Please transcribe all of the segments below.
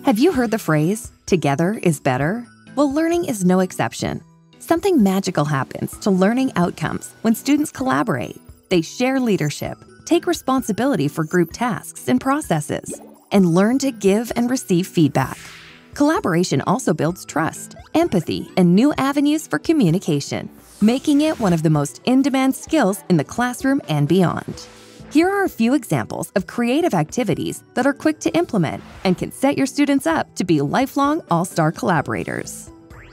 Have you heard the phrase, together is better? Well, learning is no exception. Something magical happens to learning outcomes when students collaborate. They share leadership, take responsibility for group tasks and processes, and learn to give and receive feedback. Collaboration also builds trust, empathy, and new avenues for communication, making it one of the most in-demand skills in the classroom and beyond. Here are a few examples of creative activities that are quick to implement and can set your students up to be lifelong all-star collaborators.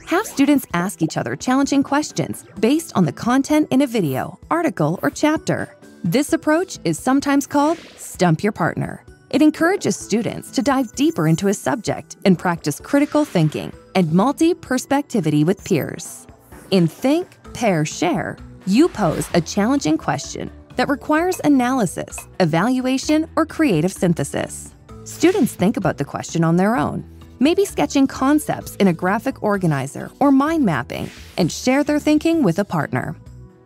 Have students ask each other challenging questions based on the content in a video, article, or chapter. This approach is sometimes called Stump Your Partner. It encourages students to dive deeper into a subject and practice critical thinking and multi-perspectivity with peers. In Think, Pair, Share, you pose a challenging question that requires analysis, evaluation, or creative synthesis. Students think about the question on their own, maybe sketching concepts in a graphic organizer or mind mapping, and share their thinking with a partner.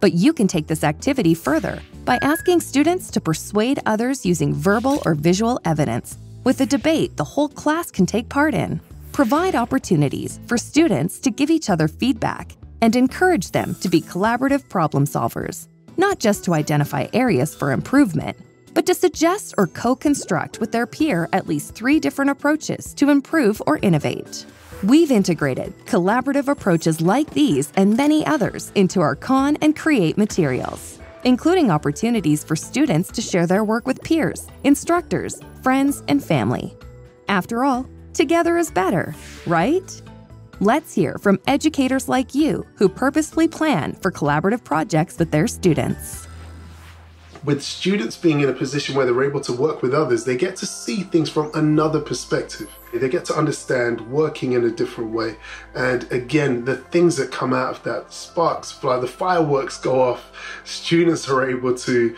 But you can take this activity further by asking students to persuade others using verbal or visual evidence with a debate the whole class can take part in. Provide opportunities for students to give each other feedback and encourage them to be collaborative problem solvers, not just to identify areas for improvement, but to suggest or co-construct with their peer at least 3 different approaches to improve or innovate. We've integrated collaborative approaches like these and many others into our Con and Create materials, including opportunities for students to share their work with peers, instructors, friends, and family. After all, together is better, right? Let's hear from educators like you who purposefully plan for collaborative projects with their students. With students being in a position where they're able to work with others, they get to see things from another perspective. They get to understand working in a different way. And again, the things that come out of that, sparks fly, the fireworks go off, students are able to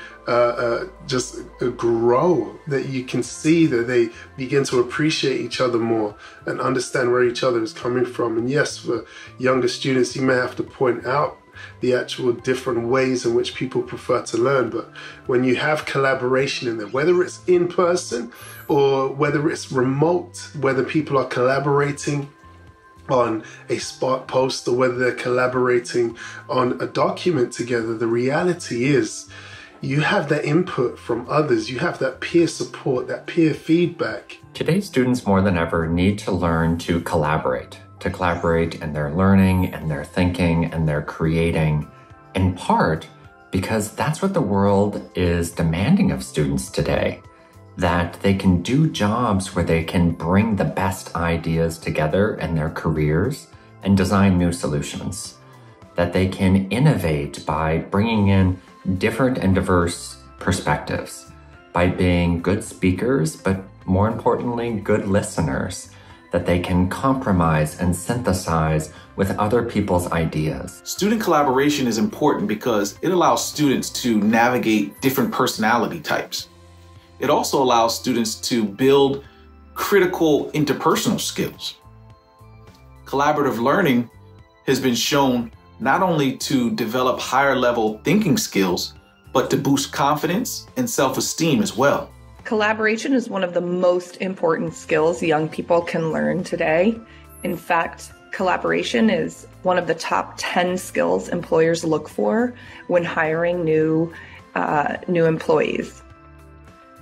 just grow, that you can see that they begin to appreciate each other more and understand where each other is coming from. And yes, for younger students, you may have to point out the actual different ways in which people prefer to learn. But when you have collaboration in there, whether it's in person or whether it's remote, whether people are collaborating on a Spark post or whether they're collaborating on a document together, the reality is you have that input from others, you have that peer support, that peer feedback. Today, students more than ever need to learn to collaborate in their learning and their thinking and their creating, in part because that's what the world is demanding of students today, that they can do jobs where they can bring the best ideas together in their careers and design new solutions, that they can innovate by bringing in different and diverse perspectives, by being good speakers, but more importantly, good listeners, that they can compromise and synthesize with other people's ideas. Student collaboration is important because it allows students to navigate different personality types. It also allows students to build critical interpersonal skills. Collaborative learning has been shown not only to develop higher level thinking skills, but to boost confidence and self-esteem as well. Collaboration is one of the most important skills young people can learn today. In fact, collaboration is one of the top 10 skills employers look for when hiring new employees.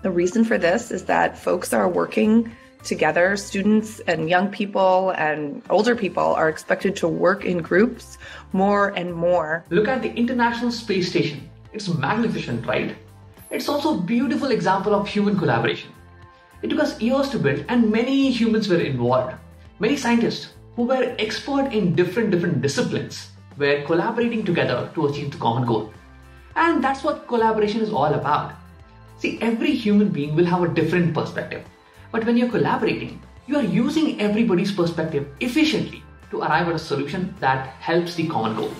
The reason for this is that folks are working together. Students and young people and older people are expected to work in groups more and more. Look at the International Space Station. It's magnificent, right? It's also a beautiful example of human collaboration. It took us years to build and many humans were involved. Many scientists who were expert in different disciplines were collaborating together to achieve the common goal. And that's what collaboration is all about. See, every human being will have a different perspective. But when you're collaborating, you are using everybody's perspective efficiently to arrive at a solution that helps the common goal.